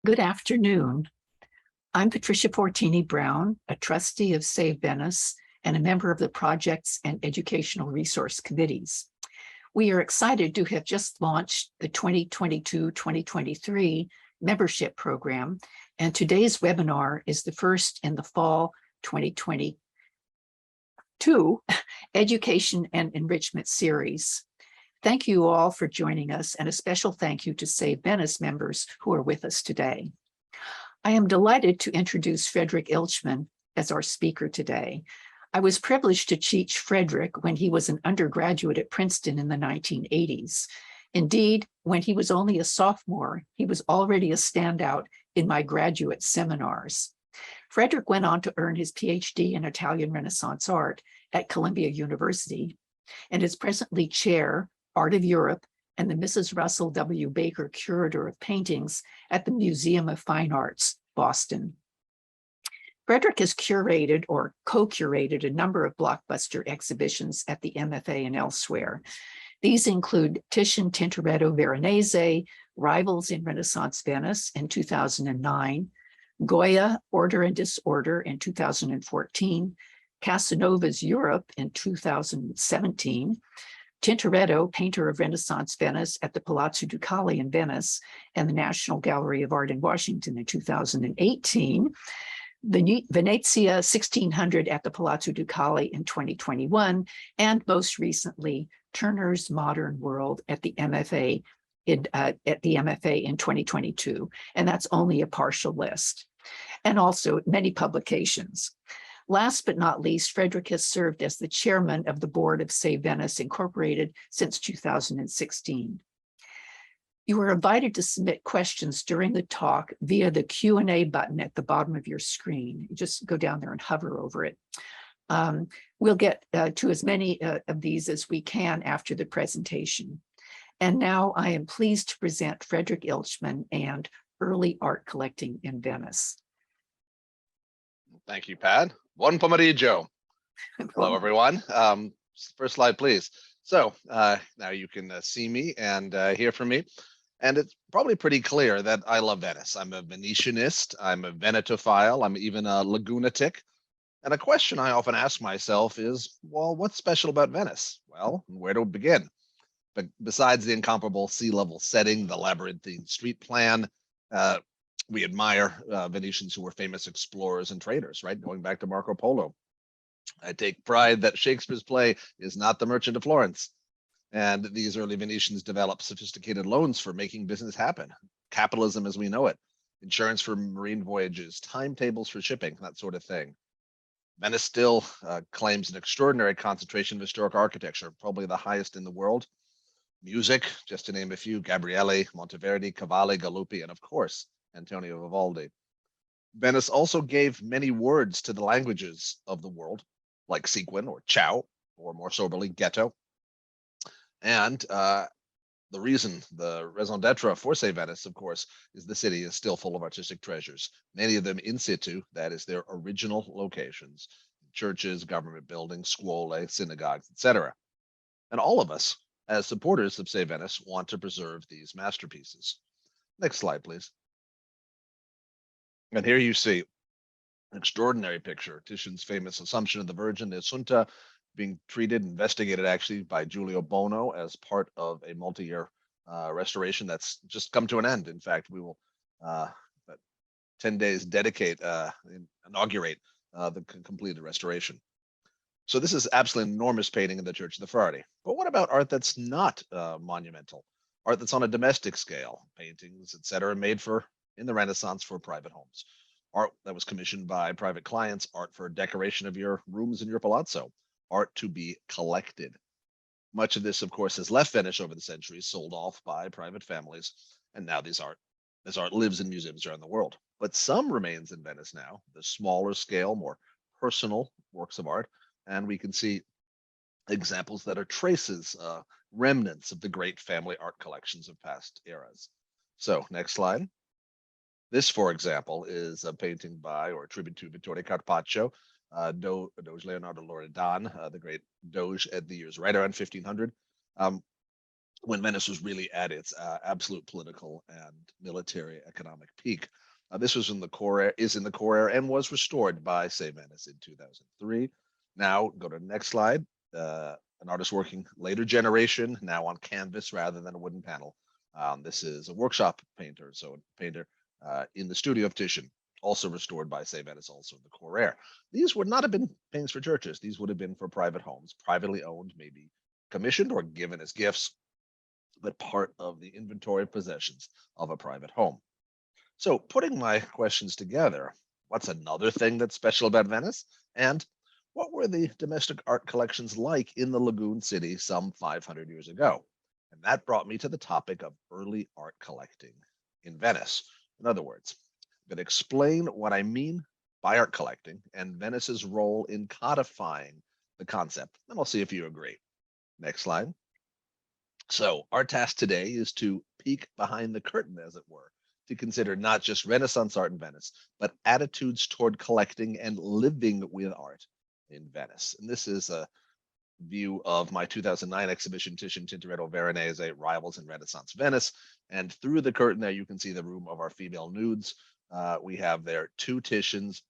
Good afternoon. I'm Patricia Fortini Brown, a trustee of Save Venice and a member of the projects and educational resource committees. We are excited to have just launched the 2022-2023 membership program, and today's webinar is the first in the fall 2022 Education and Enrichment series. Thank you all for joining us, and a special thank you to Save Venice members who are with us today. I am delighted to introduce Frederick Ilchman as our speaker today. I was privileged to teach Frederick when he was an undergraduate at Princeton in the 1980s. Indeed, when he was only a sophomore, he was already a standout in my graduate seminars. Frederick went on to earn his PhD in Italian Renaissance art at Columbia University and is presently chair, Art of Europe, and the Mrs. Russell W. Baker Curator of Paintings at the Museum of Fine Arts, Boston. Frederick has curated or co-curated a number of blockbuster exhibitions at the MFA and elsewhere. These include Titian Tintoretto Veronese, Rivals in Renaissance Venice in 2009, Goya, Order and Disorder in 2014, Casanova's Europe in 2017, Tintoretto, painter of Renaissance Venice at the Palazzo Ducali in Venice and the National Gallery of Art in Washington in 2018, Venezia 1600 at the Palazzo Ducali in 2021, and most recently, Turner's Modern World at the MFA in 2022. And that's only a partial list. And also many publications. Last but not least, Frederick has served as the chairman of the board of Save Venice Incorporated since 2016. You are invited to submit questions during the talk via the Q&A button at the bottom of your screen. You just go down there and hover over it. We'll get to as many of these as we can after the presentation. And now I am pleased to present Frederick Ilchman and Early Art Collecting in Venice. Thank you, Pat. Buon pomeriggio. Hello, everyone. First slide, please. So now you can see me and hear from me. And it's probably pretty clear that I love Venice. I'm a Venetianist. I'm a Venetophile. I'm even a Lagunatic. And a question I often ask myself is, well, what's special about Venice? Well, where to begin? But besides the incomparable sea level setting, the labyrinthine street plan, we admire Venetians who were famous explorers and traders, right? Going back to Marco Polo. I take pride that Shakespeare's play is not The Merchant of Florence. And these early Venetians developed sophisticated loans for making business happen. Capitalism as we know it, insurance for marine voyages, timetables for shipping, that sort of thing. Venice still claims an extraordinary concentration of historic architecture, probably the highest in the world. Music, just to name a few, Gabriele, Monteverdi, Cavalli, Galuppi, and of course, Antonio Vivaldi. Venice also gave many words to the languages of the world, like sequin or ciao, or more soberly, ghetto. And the reason, the raison d'etre for Save Venice, of course, is the city is still full of artistic treasures, many of them in situ, that is their original locations, churches, government buildings, scuole, synagogues, etc. And all of us, as supporters of Save Venice, want to preserve these masterpieces. Next slide, please. And here you see an extraordinary picture, Titian's famous Assumption of the Virgin, the Assunta, being investigated actually by Giulio Bono as part of a multi-year restoration that's just come to an end. In fact, we will, 10 days, inaugurate the completed restoration. So this is absolutely enormous painting in the Church of the Frati. But what about art that's not monumental? Art that's on a domestic scale, paintings, etc., made in the Renaissance for private homes. Art that was commissioned by private clients, art for decoration of your rooms in your palazzo, art to be collected. Much of this, of course, has left Venice over the centuries, sold off by private families, and now this art lives in museums around the world. But some remains in Venice now, the smaller scale, more personal works of art, and we can see examples that are traces, remnants of the great family art collections of past eras. So next slide. This, for example, is a painting by or a tribute to Vittore Carpaccio, Doge Leonardo Loredan, the great Doge at the years right around 1500. when Venice was really at its absolute political and military economic peak. This was in the core, is in the core area and was restored by Say Venice in 2003. Now go to the next slide. An artist working later generation, now on canvas rather than a wooden panel. This is a workshop painter, so a painter in the studio of Titian, also restored by Say Venice, also in the core area. These would not have been paintings for churches. These would have been for private homes, privately owned, maybe commissioned or given as gifts, but part of the inventory of possessions of a private home. So, putting my questions together, what's another thing that's special about Venice? And what were the domestic art collections like in the lagoon city some 500 years ago? And that brought me to the topic of early art collecting in Venice. In other words, I'm going to explain what I mean by art collecting and Venice's role in codifying the concept, and I'll see if you agree. Next slide. So, our task today is to peek behind the curtain, as it were, to consider not just Renaissance art in Venice, but attitudes toward collecting and living with art in Venice. And this is a view of my 2009 exhibition, Titian Tintoretto Veronese, Rivals in Renaissance Venice. And through the curtain there, you can see the room of our female nudes. We have there two Titians,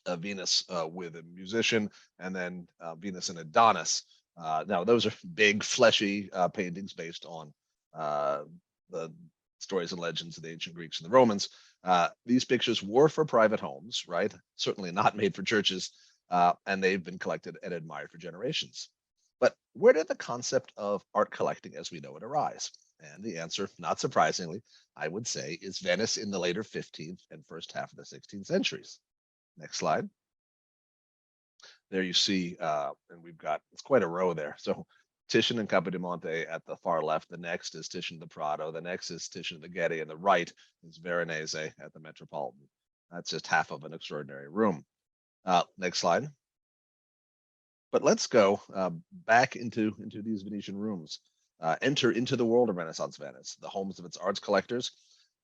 Venus with a musician, and then Venus and Adonis. Now, those are big, fleshy paintings based on the stories and legends of the ancient Greeks and the Romans. These pictures were for private homes, right? Certainly not made for churches, and they've been collected and admired for generations. But where did the concept of art collecting as we know it arise? And the answer, not surprisingly, I would say, is Venice in the later 15th and first half of the 16th centuries. Next slide. There you see, and we've got, it's quite a row there. So Titian and Capodimonte at the far left. The next is Titian the Prado. The next is Titian the Getty. And the right is Veronese at the Metropolitan. That's just half of an extraordinary room. Next slide. But let's go back into these Venetian rooms. Enter into the world of Renaissance Venice, the homes of its arts collectors.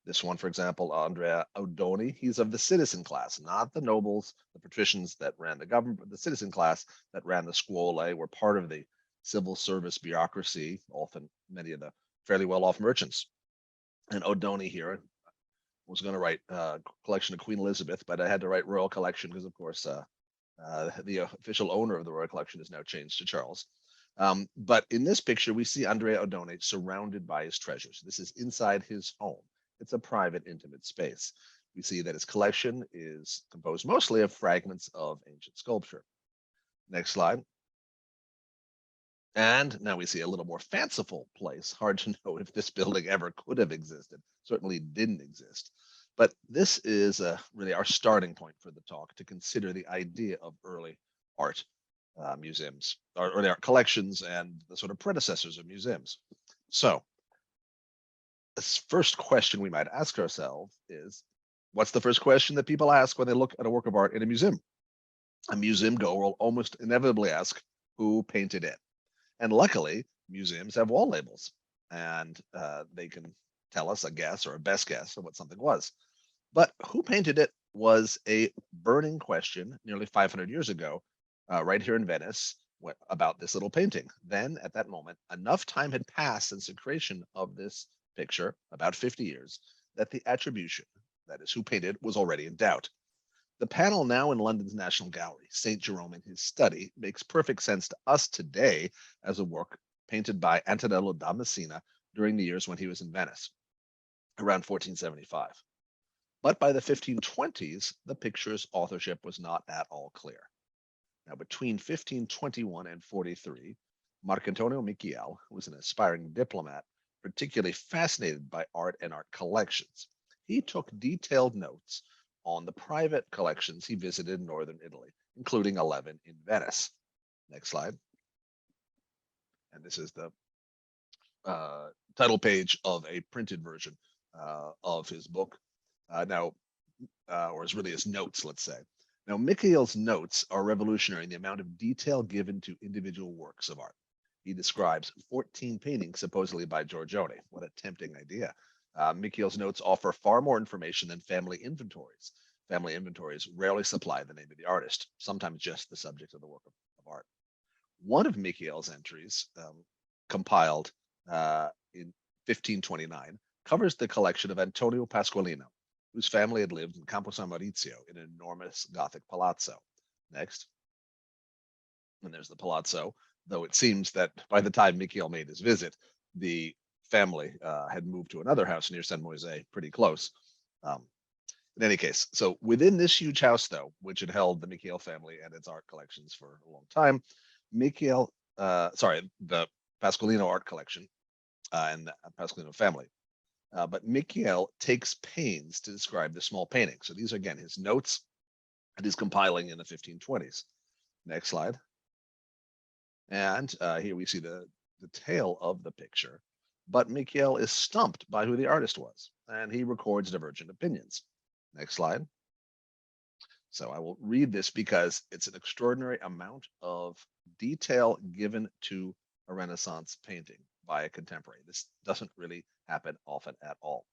This one, for example, Andrea Odoni, he's of the citizen class, not the nobles, the patricians that ran the government, but the citizen class that ran the scuole, were part of the civil service bureaucracy, often many of the fairly well-off merchants. And Odoni here was going to write a collection of Queen Elizabeth, but I had to write Royal Collection because, of course, the official owner of the Royal Collection is now changed to Charles. But in this picture, we see Andrea Odoni surrounded by his treasures. This is inside his home. It's a private, intimate space. We see that his collection is composed mostly of fragments of ancient sculpture. Next slide. And now we see a little more fanciful place. Hard to know if this building ever could have existed. Certainly didn't exist. But this is really our starting point for the talk, to consider the idea of early art museums, or early art collections, and the sort of predecessors of museums. So the first question we might ask ourselves is, what's the first question that people ask when they look at a work of art in a museum? A museum goer will almost inevitably ask, who painted it? And luckily, museums have wall labels, and they can tell us a guess or a best guess of what something was. But who painted it was a burning question nearly 500 years ago, right here in Venice, about this little painting. Then, at that moment, enough time had passed since the creation of this picture, about 50 years, that the attribution, that is, who painted, was already in doubt. The panel now in London's National Gallery, St. Jerome in his study, makes perfect sense to us today as a work painted by Antonello da Messina during the years when he was in Venice, around 1475. But by the 1520s, the picture's authorship was not at all clear. Now, between 1521 and 43, Marcantonio Michiel, who was an aspiring diplomat, particularly fascinated by art and art collections, he took detailed notes on the private collections he visited in northern Italy, including 11 in Venice. Next slide. And this is the title page of a printed version of his book. Or as really his notes, let's say. Now, Michiel's notes are revolutionary in the amount of detail given to individual works of art. He describes 14 paintings supposedly by Giorgione. What a tempting idea. Michiel's notes offer far more information than family inventories. Family inventories rarely supply the name of the artist, sometimes just the subject of the work of art. One of Michiel's entries, compiled in 1529 covers the collection of Antonio Pasqualino, whose family had lived in Campo San Maurizio in an enormous Gothic palazzo. Next, and there's the palazzo, though it seems that by the time Michiel made his visit, the family had moved to another house near San Moise, pretty close. Um, in any case, so within this huge house, though, which had held the Michiel family and its art collections for a long time, the Pasqualino art collection and the Pasqualino family. But Michiel takes pains to describe the small painting. So these are, again, his notes that he's compiling in the 1520s. Next slide. And here we see the tail of the picture. But Michiel is stumped by who the artist was, and he records divergent opinions. Next slide. So I will read this because it's an extraordinary amount of detail given to a Renaissance painting by a contemporary. This doesn't really happen often at all.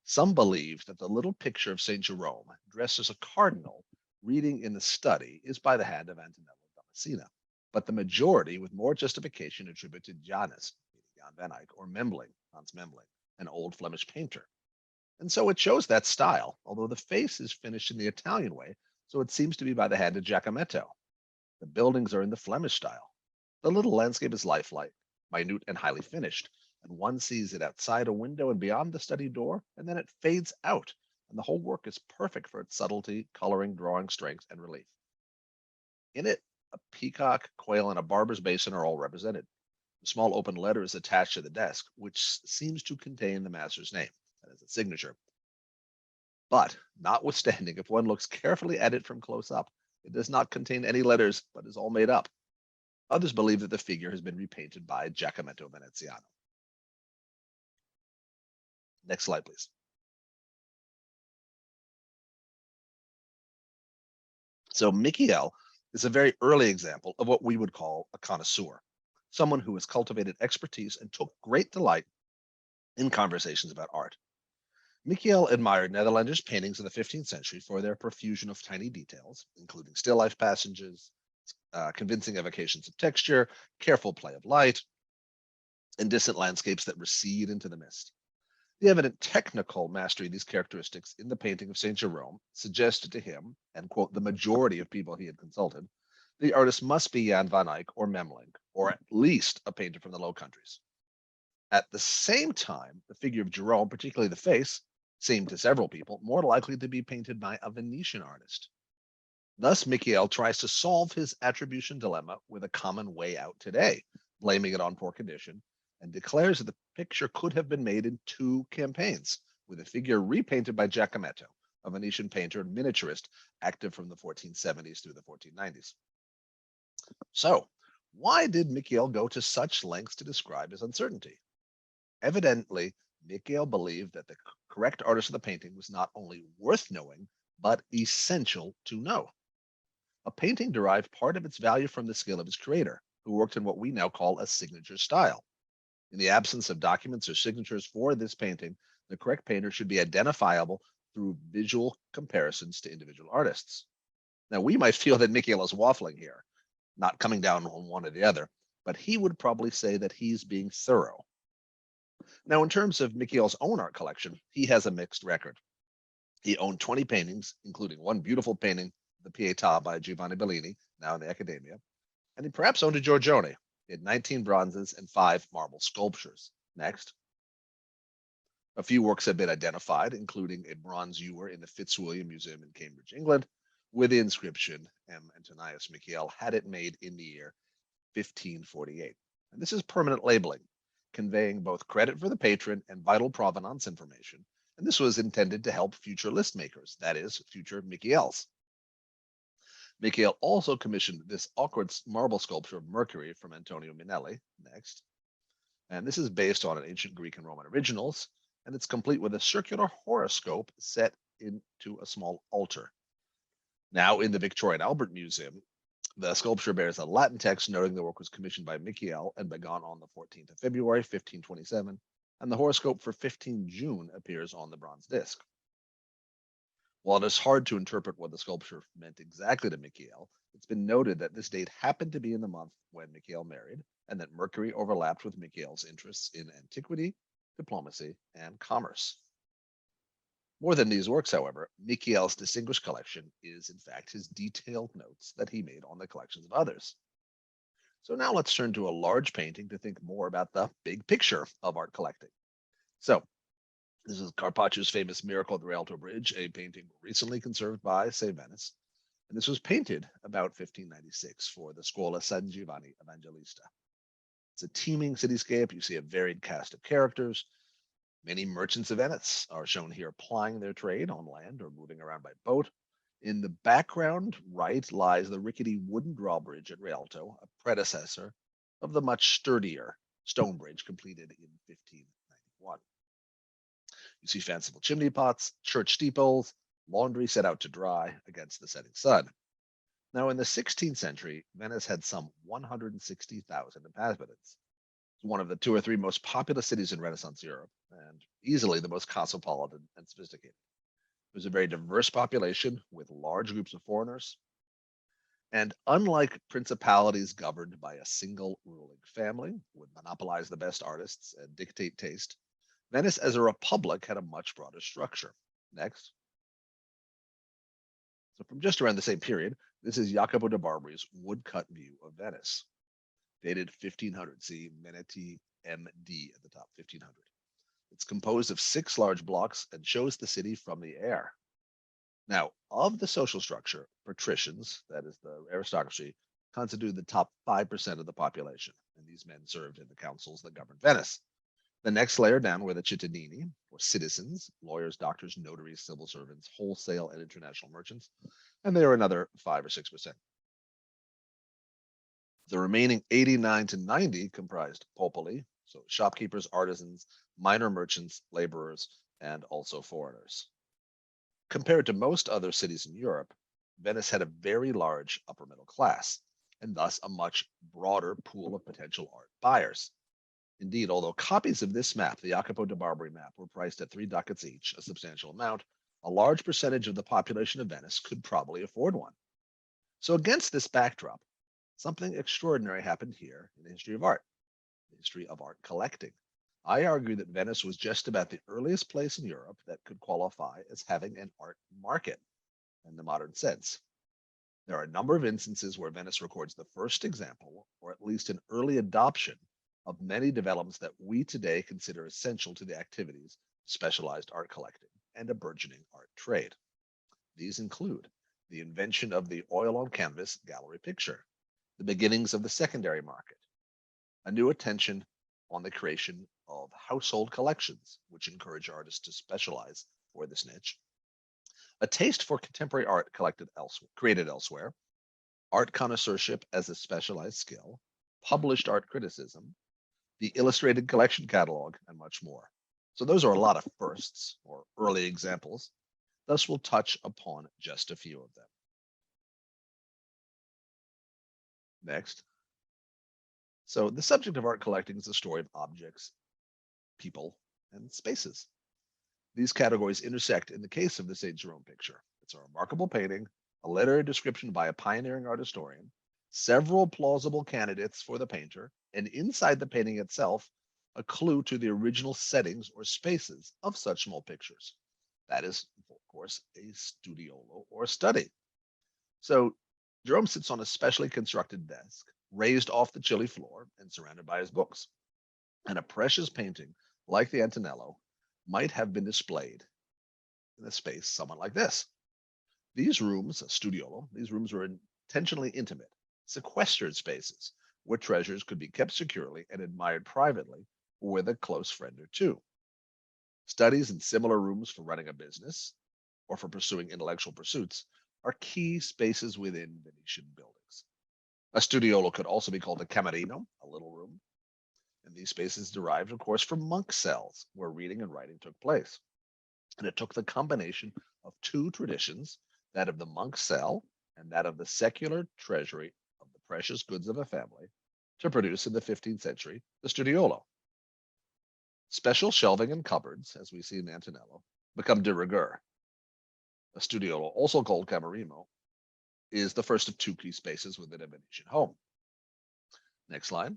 Some believe that the little picture of St. Jerome, dressed as a cardinal, reading in the study, is by the hand of Antonello da Messina, but the majority, with more justification, attribute to Janus, Jan van Eyck, or Memling, Hans Memling, an old Flemish painter. And so it shows that style, although the face is finished in the Italian way, so it seems to be by the hand of Giacometto. The buildings are in the Flemish style. The little landscape is lifelike, minute, and highly finished, and one sees it outside a window and beyond the study door, and then it fades out, and the whole work is perfect for its subtlety, coloring, drawing strength, and relief. In it, a peacock, quail, and a barber's basin are all represented. A small open letter is attached to the desk, which seems to contain the master's name, that is a signature. But notwithstanding, if one looks carefully at it from close up, it does not contain any letters, but is all made up. Others believe that the figure has been repainted by Giacometto Veneziano. Next slide, please. So Michiel is a very early example of what we would call a connoisseur, someone who has cultivated expertise and took great delight in conversations about art. Michiel admired Netherlanders paintings in the 15th century for their profusion of tiny details, including still life passages, convincing evocations of texture, careful play of light, and distant landscapes that recede into the mist. The evident technical mastery of these characteristics in the painting of St. Jerome suggested to him, and quote, the majority of people he had consulted, the artist must be Jan van Eyck or Memling, or at least a painter from the Low Countries. At the same time, the figure of Jerome, particularly the face, seemed to several people more likely to be painted by a Venetian artist. Thus, Michiel tries to solve his attribution dilemma with a common way out today, blaming it on poor condition, and declares that the picture could have been made in two campaigns, with a figure repainted by Giacometto, a Venetian painter and miniaturist active from the 1470s through the 1490s. So, why did Michiel go to such lengths to describe his uncertainty? Evidently, Michiel believed that the correct artist of the painting was not only worth knowing, but essential to know. A painting derived part of its value from the skill of its creator, who worked in what we now call a signature style. In the absence of documents or signatures for this painting, the correct painter should be identifiable through visual comparisons to individual artists. Now, we might feel that Michiel is waffling here, not coming down on one or the other, but he would probably say that he's being thorough. Now, in terms of Michiel's own art collection, he has a mixed record. He owned 20 paintings, including one beautiful painting, the Pietà by Giovanni Bellini, now in the Accademia, and he perhaps owned a Giorgione. He had 19 bronzes and 5 marble sculptures. Next. A few works have been identified, including a bronze ewer in the Fitzwilliam Museum in Cambridge, England, with the inscription, M. Antonius Michiel had it made in the year 1548. And this is permanent labeling, conveying both credit for the patron and vital provenance information. And this was intended to help future list makers, that is, future Michiels. Michiel also commissioned this awkward marble sculpture of Mercury from Antonio Minelli. Next. And this is based on an ancient Greek and Roman originals, and it's complete with a circular horoscope set into a small altar. Now, in the Victoria and Albert Museum, the sculpture bears a Latin text noting the work was commissioned by Michiel and begun on the 14th of February, 1527, and the horoscope for 15 June appears on the bronze disc. While it is hard to interpret what the sculpture meant exactly to Michiel, it's been noted that this date happened to be in the month when Michiel married, and that Mercury overlapped with Michiel's interests in antiquity, diplomacy, and commerce. More than these works, however, Michiel's distinguished collection is, in fact, his detailed notes that he made on the collections of others. So now let's turn to a large painting to think more about the big picture of art collecting. So this is Carpaccio's famous Miracle at the Rialto Bridge, a painting recently conserved by, say, Venice. And this was painted about 1596 for the Scuola San Giovanni Evangelista. It's a teeming cityscape. You see a varied cast of characters. Many merchants of Venice are shown here plying their trade on land or moving around by boat. In the background, right, lies the rickety wooden drawbridge at Rialto, a predecessor of the much sturdier stone bridge completed in 1591. You see fanciful chimney pots, church steeples, laundry set out to dry against the setting sun. Now, in the 16th century, Venice had some 160,000 inhabitants. One of the two or three most populous cities in Renaissance Europe, and easily the most cosmopolitan and sophisticated. It was a very diverse population with large groups of foreigners. And unlike principalities governed by a single ruling family, would monopolize the best artists and dictate taste, Venice as a republic had a much broader structure. Next. So from just around the same period, this is Jacopo da Barbari's woodcut view of Venice, dated 1500. See Meneti MD at the top, 1500. It's composed of 6 large blocks and shows the city from the air. Now, of the social structure, patricians, that is the aristocracy, constitute the top 5% of the population, and these men served in the councils that governed Venice. The next layer down were the cittadini, or citizens, lawyers, doctors, notaries, civil servants, wholesale and international merchants, and they are another 5 or 6%. The remaining 89 to 90 comprised popoli, so shopkeepers, artisans, minor merchants, laborers, and also foreigners. Compared to most other cities in Europe, Venice had a very large upper middle class, and thus a much broader pool of potential art buyers. Indeed, although copies of this map, the Jacopo da Barbari map, were priced at 3 ducats each, a substantial amount, a large percentage of the population of Venice could probably afford one. So against this backdrop, something extraordinary happened here in the history of art, the history of art collecting. I argue that Venice was just about the earliest place in Europe that could qualify as having an art market in the modern sense. There are a number of instances where Venice records the first example, or at least an early adoption, of many developments that we today consider essential to the activities of specialized art collecting and a burgeoning art trade. These include the invention of the oil on canvas gallery picture, the beginnings of the secondary market, a new attention on the creation of household collections, which encourage artists to specialize for this niche, a taste for contemporary art created elsewhere, art connoisseurship as a specialized skill, published art criticism, the illustrated collection catalog, and much more. So those are a lot of firsts or early examples. Thus, we'll touch upon just a few of them. Next. So the subject of art collecting is the story of objects, people, and spaces. These categories intersect in the case of the St. Jerome picture. It's a remarkable painting, a literary description by a pioneering art historian, several plausible candidates for the painter, and inside the painting itself, a clue to the original settings or spaces of such small pictures. That is, of course, a studiolo or study. So Jerome sits on a specially constructed desk, raised off the chilly floor and surrounded by his books. And a precious painting like the Antonello might have been displayed in a space somewhat like this. These rooms, a studiolo, these rooms were intentionally intimate, sequestered spaces where treasures could be kept securely and admired privately with a close friend or two. Studies in similar rooms for running a business or for pursuing intellectual pursuits are key spaces within Venetian buildings. A studiolo could also be called a camerino, a little room, and these spaces derived, of course, from monk cells where reading and writing took place. And it took the combination of two traditions, that of the monk cell and that of the secular treasury of the precious goods of a family, to produce in the 15th century the studiolo. Special shelving and cupboards, as we see in Antonello, become de rigueur. A studiolo, also called camerino, is the first of two key spaces within a Venetian home. Next slide.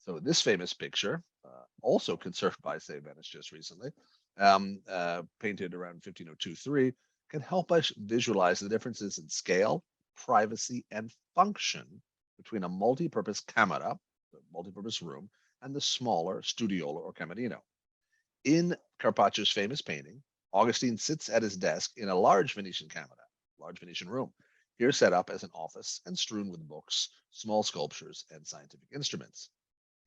So this famous picture, also conserved by, say, Venice just recently, painted around 1502-3, can help us visualize the differences in scale, privacy, and function between a multi-purpose camera, the multi-purpose room, and the smaller studiolo or camerino. In Carpaccio's famous painting, Augustine sits at his desk in a large Venetian camera, large Venetian room, here set up as an office and strewn with books, small sculptures, and scientific instruments.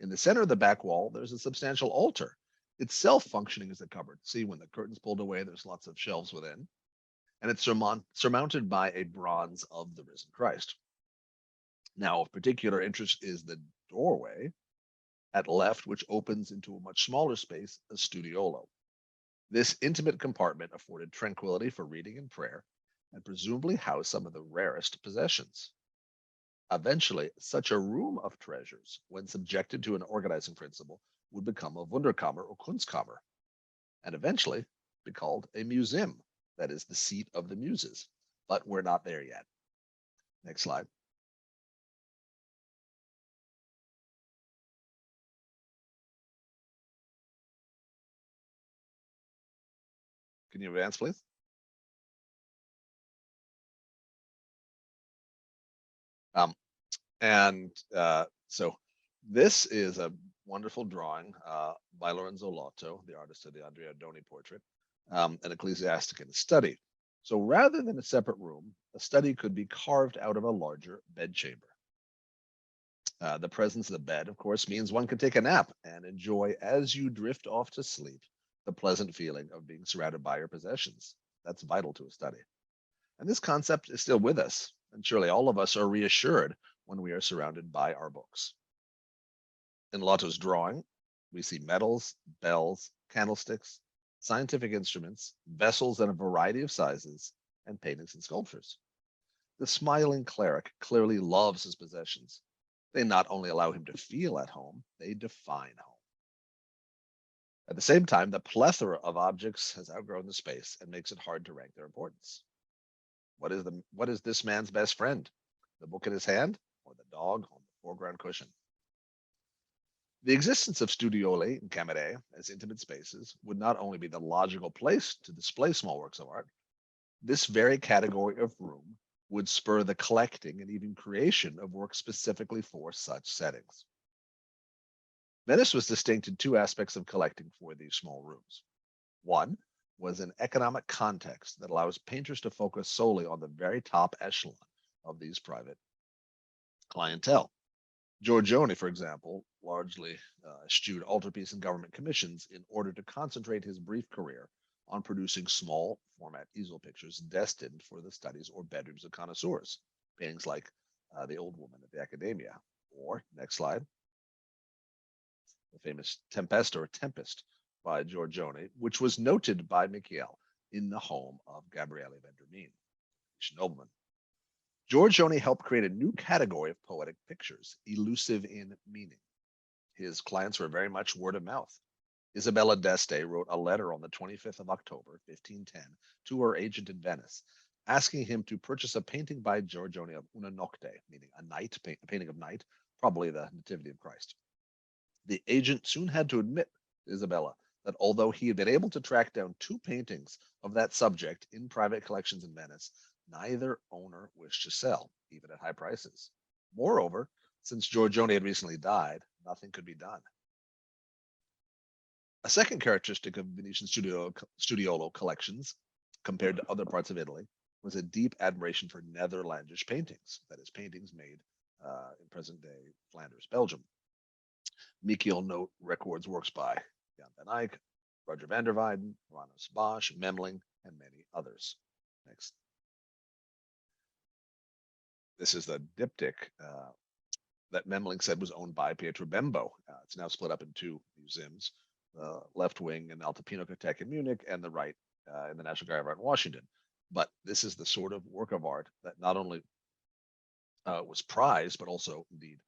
In the center of the back wall, there's a substantial altar, itself functioning as a cupboard. See, when the curtain's pulled away, there's lots of shelves within, and it's surmounted by a bronze of the risen Christ. Now, of particular interest is the doorway at left, which opens into a much smaller space, a studiolo. This intimate compartment afforded tranquility for reading and prayer, and presumably housed some of the rarest possessions. Eventually, such a room of treasures, when subjected to an organizing principle, would become a Wunderkammer or Kunstkammer, and eventually be called a museum, that is, the seat of the muses. But we're not there yet. Next slide. Can you advance, please? So this is a wonderful drawing by Lorenzo Lotto, the artist of the Andrea Doni portrait, an ecclesiastic in a study. So rather than a separate room, a study could be carved out of a larger bedchamber. The presence of the bed, of course, means one can take a nap and enjoy, as you drift off to sleep, the pleasant feeling of being surrounded by your possessions. That's vital to a study. And this concept is still with us, and surely all of us are reassured when we are surrounded by our books. In Lotto's drawing, we see medals, bells, candlesticks, scientific instruments, vessels in a variety of sizes, and paintings and sculptures. The smiling cleric clearly loves his possessions. They not only allow him to feel at home, they define home. At the same time, the plethora of objects has outgrown the space and makes it hard to rank their importance. What is this man's best friend? The book in his hand or the dog on the foreground cushion? The existence of studioli and camere as intimate spaces would not only be the logical place to display small works of art, this very category of room would spur the collecting and even creation of works specifically for such settings. Venice was distinct in two aspects of collecting for these small rooms. One was an economic context that allows painters to focus solely on the very top echelon of these private clientele. Giorgione, for example, largely eschewed altarpiece and government commissions in order to concentrate his brief career on producing small format easel pictures destined for the studies or bedrooms of connoisseurs, paintings like The Old Woman at the Accademia, or, next slide, the famous Tempest or Tempest by Giorgione, which was noted by Michiel in the home of Gabriele Vendramin, nobleman. Giorgione helped create a new category of poetic pictures, elusive in meaning. His clients were very much word of mouth. Isabella d'Este wrote a letter on the 25th of October, 1510, to her agent in Venice, asking him to purchase a painting by Giorgione of Una Nocte, meaning a night, a painting of night, probably the Nativity of Christ. The agent soon had to admit to Isabella that although he had been able to track down two paintings of that subject in private collections in Venice, neither owner wished to sell, even at high prices. Moreover, since Giorgione had recently died, nothing could be done. A second characteristic of Venetian studiolo collections, compared to other parts of Italy, was a deep admiration for Netherlandish paintings, that is, paintings made in present-day Flanders, Belgium. Michiel note records works by Jan van Eyck, Roger van der Weyden, Ranus Bosch, Memling, and many others. Next. This is the diptych that Memling said was owned by Pietro Bembo. It's now split up in two museums, the left wing in Alta Pinakothek in Munich and the right in the National Gallery of Art in Washington. But this is the sort of work of art that not only was prized, but also indeed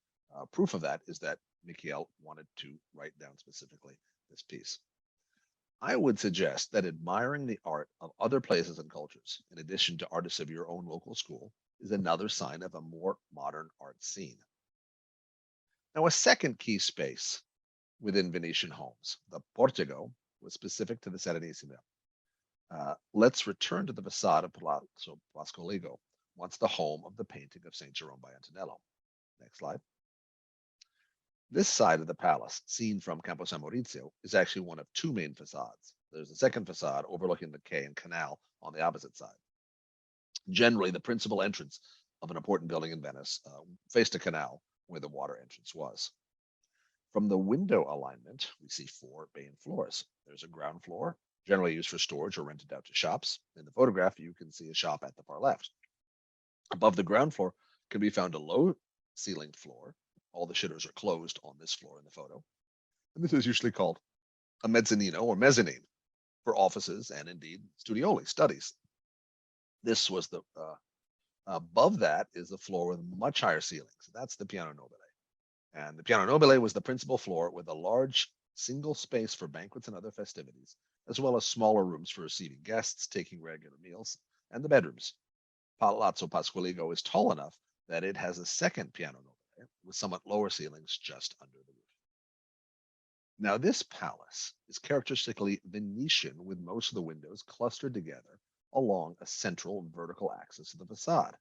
proof of that is that Michiel wanted to write down specifically this piece. I would suggest that admiring the art of other places and cultures, in addition to artists of your own local school, is another sign of a more modern art scene. Now, a second key space within Venetian homes, the portego, was specific to the Serenissima. Let's return to the facade of Palazzo Pascoligo, once the home of the painting of St. Jerome by Antonello. Next slide. This side of the palace, seen from Campo San Maurizio, is actually one of two main facades. There's a second facade overlooking the quay and canal on the opposite side. Generally, the principal entrance of an important building in Venice faced a canal where the water entrance was. From the window alignment, we see four main floors. There's a ground floor, generally used for storage or rented out to shops. In the photograph, you can see a shop at the far left. Above the ground floor can be found a low-ceilinged floor. All the shutters are closed on this floor in the photo. And this is usually called a mezzanino or mezzanine for offices and indeed studioli, studies. This was the above that is a floor with much higher ceilings. That's the piano nobile. And the piano nobile was the principal floor with a large single space for banquets and other festivities, as well as smaller rooms for receiving guests, taking regular meals, and the bedrooms. Palazzo Pasqualigo is tall enough that it has a second piano nobile with somewhat lower ceilings just under the roof. Now, this palace is characteristically Venetian, with most of the windows clustered together along a central vertical axis of the facade.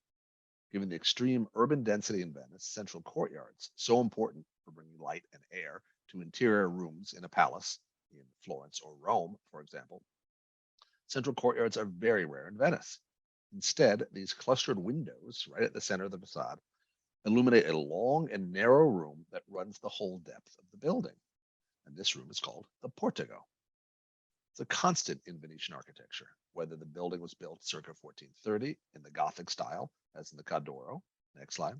Given the extreme urban density in Venice, central courtyards, so important for bringing light and air to interior rooms in a palace, in Florence or Rome, for example, central courtyards are very rare in Venice. Instead, these clustered windows right at the center of the facade illuminate a long and narrow room that runs the whole depth of the building. And this room is called the portego. It's a constant in Venetian architecture, whether the building was built circa 1430 in the Gothic style, as in the Cadoro, next slide,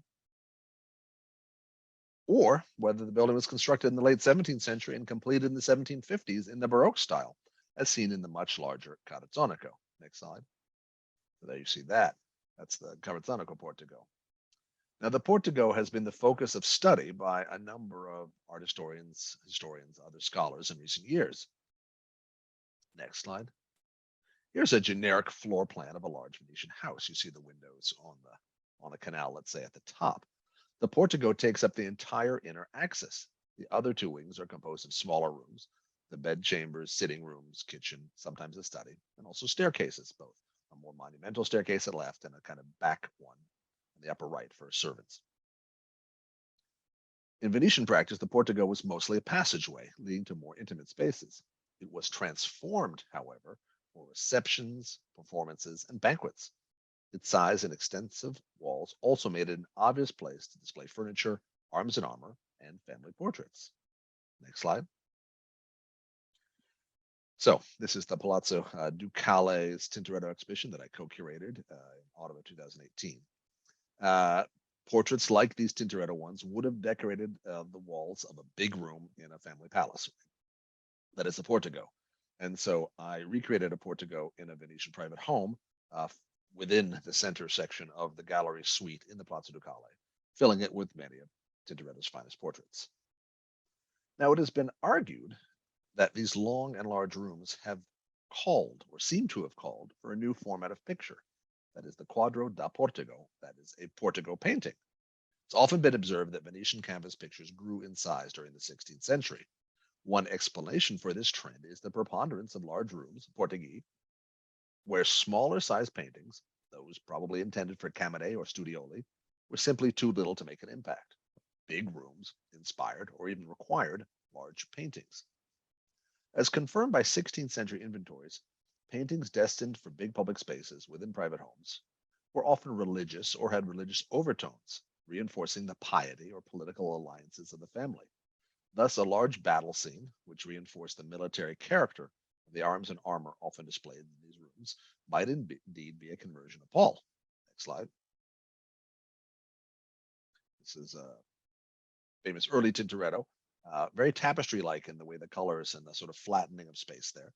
or whether the building was constructed in the late 17th century and completed in the 1750s in the Baroque style, as seen in the much larger Carazzonico. Next slide. So there you see that. That's the Carazzonico portego. Now, the portego has been the focus of study by a number of art historians, other scholars in recent years. Next slide. Here's a generic floor plan of a large Venetian house. You see the windows on the canal, let's say at the top. The portego takes up the entire inner axis. The other two wings are composed of smaller rooms, the bed chambers, sitting rooms, kitchen, sometimes a study, and also staircases, both a more monumental staircase at the left and a kind of back one in the upper right for servants. In Venetian practice, the portego was mostly a passageway leading to more intimate spaces. It was transformed, however, for receptions, performances, and banquets. Its size and extensive walls also made it an obvious place to display furniture, arms and armor, and family portraits. Next slide. So this is the Palazzo Ducale's Tintoretto exhibition that I co-curated in autumn of 2018. Portraits like these Tintoretto ones would have decorated the walls of a big room in a family palace. That is the portego. And so I recreated a portego in a Venetian private home within the center section of the gallery suite in the Palazzo Ducale, filling it with many of Tintoretto's finest portraits. Now, it has been argued that these long and large rooms have called, or seem to have called, for a new format of picture. That is the quadro da portego, that is a portego painting. It's often been observed that Venetian canvas pictures grew in size during the 16th century. One explanation for this trend is the preponderance of large rooms, porteghi, where smaller size paintings, those probably intended for camere or studioli, were simply too little to make an impact. Big rooms inspired or even required large paintings. As confirmed by 16th century inventories, paintings destined for big public spaces within private homes were often religious or had religious overtones, reinforcing the piety or political alliances of the family. Thus, a large battle scene, which reinforced the military character of the arms and armor often displayed in these rooms, might indeed be a conversion of Paul. Next slide. This is a famous early Tintoretto, very tapestry-like in the way the colors and the sort of flattening of space there.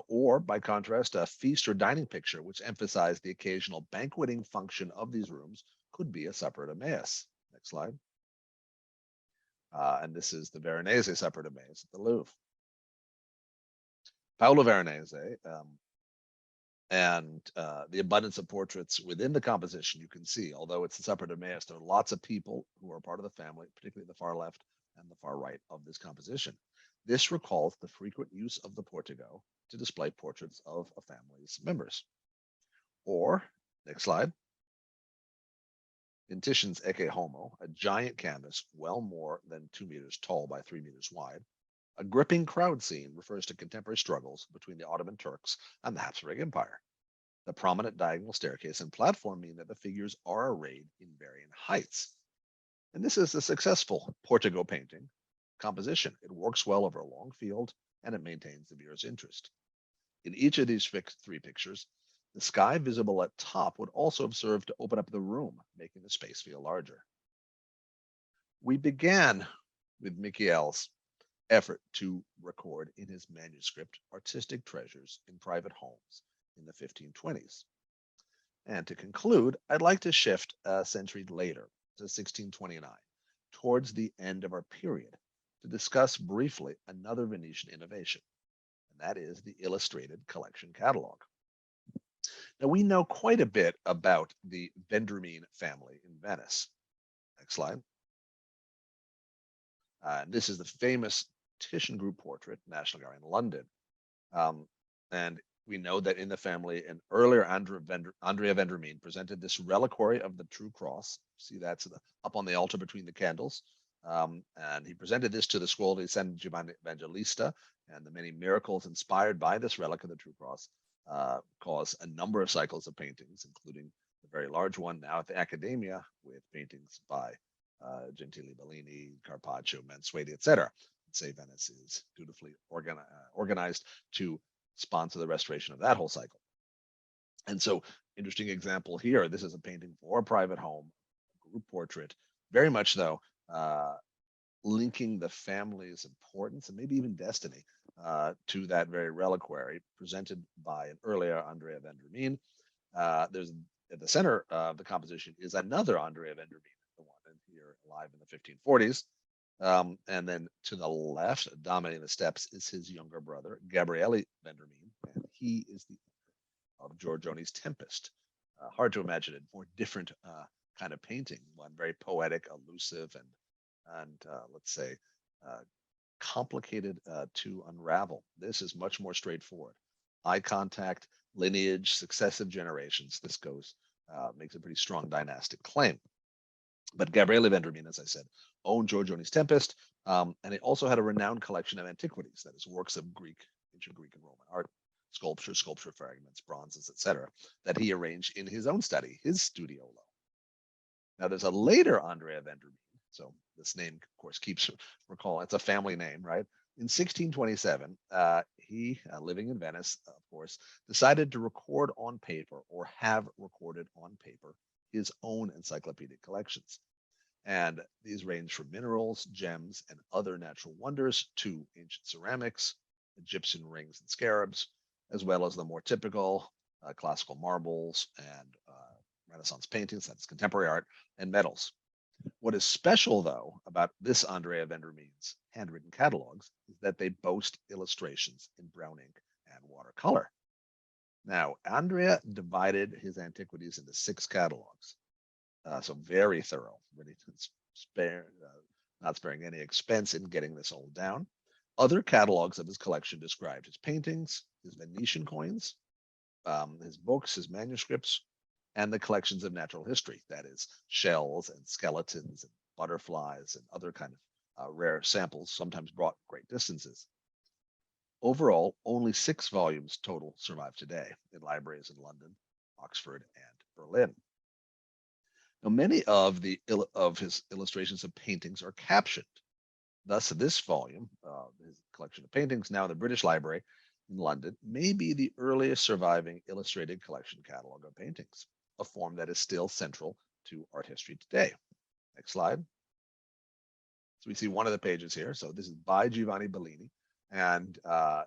Or, by contrast, a feast or dining picture, which emphasized the occasional banqueting function of these rooms, could be a supper at Emmaus. Next slide. And this is the Veronese supper at Emmaus at the Louvre. Paolo Veronese And the abundance of portraits within the composition, you can see, although it's the Supper de Mass, there are lots of people who are part of the family, particularly the far left and the far right of this composition. This recalls the frequent use of the portego to display portraits of a family's members. Or, next slide, in Titian's Ecce Homo, a giant canvas well more than 2 meters tall by 3 meters wide, a gripping crowd scene refers to contemporary struggles between the Ottoman Turks and the Habsburg Empire. The prominent diagonal staircase and platform mean that the figures are arrayed in varying heights. And this is a successful portego painting composition. It works well over a long field and it maintains the viewer's interest. In each of these three pictures, the sky visible at top would also have served to open up the room, making the space feel larger. We began with Michiel's effort to record in his manuscript artistic treasures in private homes in the 1520s. And to conclude, I'd like to shift a century later to 1629, towards the end of our period, to discuss briefly another Venetian innovation, and that is the illustrated collection catalog. Now, we know quite a bit about the Vendramin family in Venice. Next slide. This is the famous Titian group portrait, National Gallery in London. And we know that in the family, an earlier Andrea Vendramin presented this reliquary of the True Cross. See, that's up on the altar between the candles. And he presented this to the Scuola di San Giovanni Evangelista, and the many miracles inspired by this relic of the True Cross caused a number of cycles of paintings, including the very large one now at the Accademia, with paintings by Gentili, Bellini, Carpaccio, Mansueti, etc. Say Venice is dutifully organized to sponsor the restoration of that whole cycle. And so, interesting example here. This is a painting for a private home, a group portrait, very much though linking the family's importance and maybe even destiny to that very reliquary presented by an earlier Andrea Vendramin. There's at the center of the composition is another Andrea Vendramin, the one in here alive in the 1540s. And then to the left, dominating the steps, is his younger brother, Gabriele Vendramin, and he is the author of Giorgione's Tempest. Hard to imagine a more different kind of painting, one very poetic, elusive, and let's say complicated to unravel. This is much more straightforward. Eye contact, lineage, successive generations. This makes a pretty strong dynastic claim. But Gabriele Vendramin, as I said, owned Giorgione's Tempest, and it also had a renowned collection of antiquities, that is, works of ancient Greek and Roman art, sculpture fragments, bronzes, etc., that he arranged in his own study, his studiolo. Now, there's a later Andrea Vendramin, so this name, of course, keeps recalling, it's a family name, right? In 1627, he, living in Venice, of course, decided to record on paper, or have recorded on paper, his own encyclopedic collections. And these range from minerals, gems, and other natural wonders to ancient ceramics, Egyptian rings and scarabs, as well as the more typical classical marbles and Renaissance paintings, that's contemporary art, and metals. What is special, though, about this Andrea Vendramin's handwritten catalogs is that they boast illustrations in brown ink and watercolor. Now, Andrea divided his antiquities into 6 catalogs, so very thorough, really not sparing any expense in getting this all down. Other catalogs of his collection described his paintings, his Venetian coins, his books, his manuscripts, and the collections of natural history, that is, shells and skeletons and butterflies and other kind of rare samples, sometimes brought great distances. Overall, only 6 volumes total survive today in libraries in London, Oxford, and Berlin. Now, many of his illustrations of paintings are captioned. Thus, this volume, his collection of paintings, now in the British Library in London, may be the earliest surviving illustrated collection catalog of paintings, a form that is still central to art history today. Next slide. So we see one of the pages here. So this is by Giovanni Bellini, and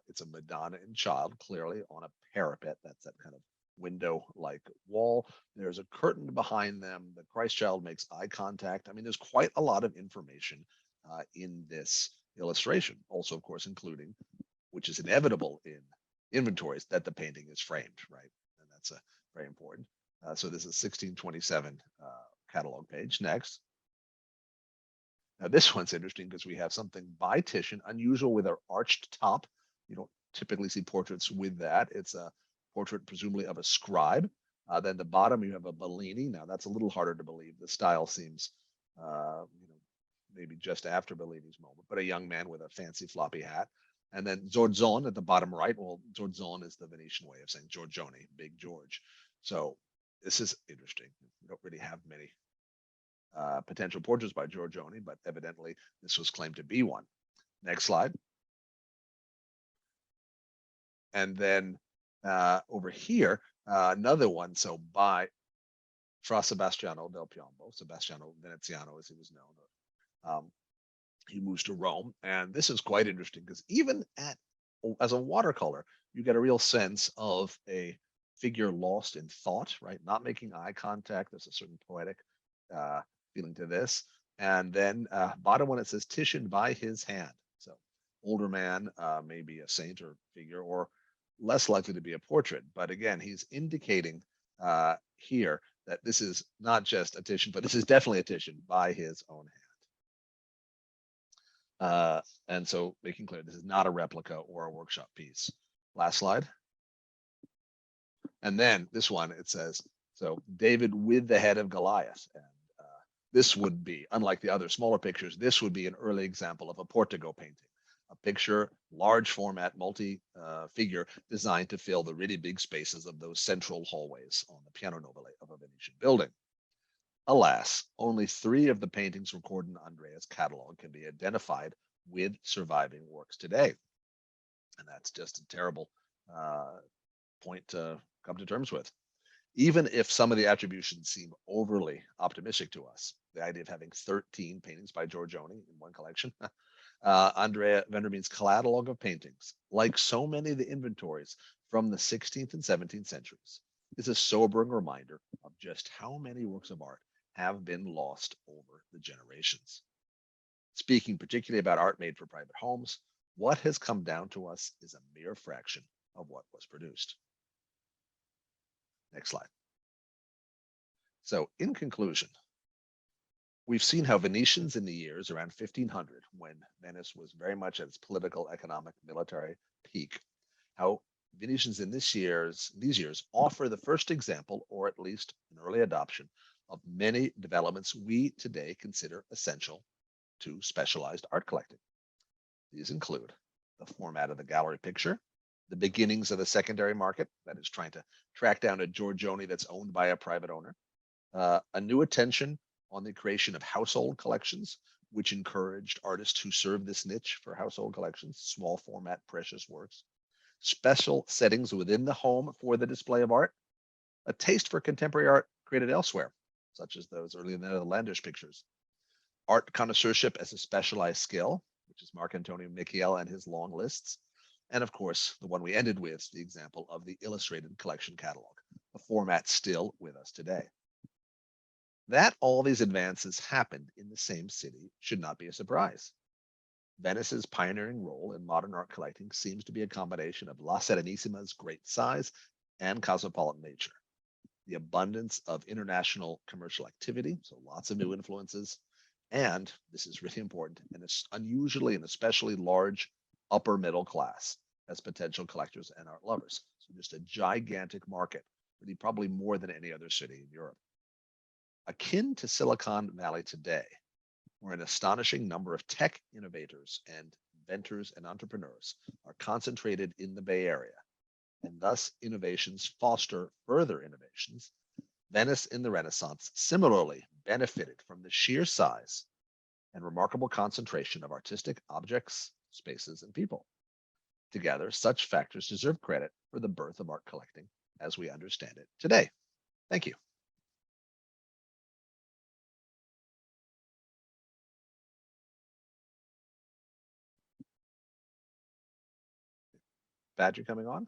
it's a Madonna and Child, clearly on a parapet. That's that kind of window-like wall. There's a curtain behind them. The Christ Child makes eye contact. I mean, there's quite a lot of information in this illustration. Also, of course, including, which is inevitable in inventories, that the painting is framed, right? That's very important. So this is 1627 catalog page. Next. Now this one's interesting because we have something by Titian, unusual with our arched top. You don't typically see portraits with that. It's a portrait presumably of a scribe. Then the bottom you have a Bellini. Now that's a little harder to believe. The style seems, maybe just after Bellini's moment, but a young man with a fancy floppy hat. And then Zorzone at the bottom right. Well, Zorzone is the Venetian way of saying Giorgione, Big George. So this is interesting. We don't really have many potential portraits by Giorgione, but evidently this was claimed to be one. Next slide. And then over here, another one. So by Fra Sebastiano del Piombo, Sebastiano Veneziano as he was known. He moves to Rome, and this is quite interesting because even as a watercolor, you get a real sense of a figure lost in thought, right? Not making eye contact. There's a certain poetic feeling to this. And then bottom one, it says Titian by his hand. So older man, maybe a saint or figure, or less likely to be a portrait. But again, he's indicating here that this is not just a Titian, but this is definitely a Titian by his own hand. And so making clear this is not a replica or a workshop piece. Last slide. And then this one, it says, so David with the head of Goliath. And this would be, unlike the other smaller pictures, this would be an early example of a portego painting. A picture, large format, multi-figure designed to fill the really big spaces of those central hallways on the piano nobile of a Venetian building. Alas, only 3 of the paintings recorded in Andrea's catalog can be identified with surviving works today. And that's just a terrible point to come to terms with. Even if some of the attributions seem overly optimistic to us, the idea of having 13 paintings by Giorgione in one collection, Andrea Vendramin's catalog of paintings, like so many of the inventories from the 16th and 17th centuries, is a sobering reminder of just how many works of art have been lost over the generations. Speaking particularly about art made for private homes, what has come down to us is a mere fraction of what was produced. Next slide. So in conclusion, we've seen how Venetians in the years around 1500, when Venice was very much at its political, economic, military peak, how Venetians in these years offer the first example, or at least an early adoption, of many developments we today consider essential to specialized art collecting. These include the format of the gallery picture, the beginnings of the secondary market, that is trying to track down a Giorgione that's owned by a private owner, a new attention on the creation of household collections, which encouraged artists who serve this niche for household collections, small format, precious works, special settings within the home for the display of art, a taste for contemporary art created elsewhere, such as those early Netherlandish pictures, art connoisseurship as a specialized skill, which is Marcantonio Michiel and his long lists, and of course, the one we ended with, the example of the illustrated collection catalog, a format still with us today. That all these advances happened in the same city should not be a surprise. Venice's pioneering role in modern art collecting seems to be a combination of La Serenissima's great size and cosmopolitan nature, the abundance of international commercial activity, so lots of new influences, and this is really important, and it's unusually and especially large upper middle class as potential collectors and art lovers. So just a gigantic market, really probably more than any other city in Europe. Akin to Silicon Valley today, where an astonishing number of tech innovators and inventors and entrepreneurs are concentrated in the Bay Area, and thus innovations foster further innovations, Venice in the Renaissance similarly benefited from the sheer size and remarkable concentration of artistic objects, spaces, and people. Together, such factors deserve credit for the birth of art collecting as we understand it today. Thank you. Badger coming on?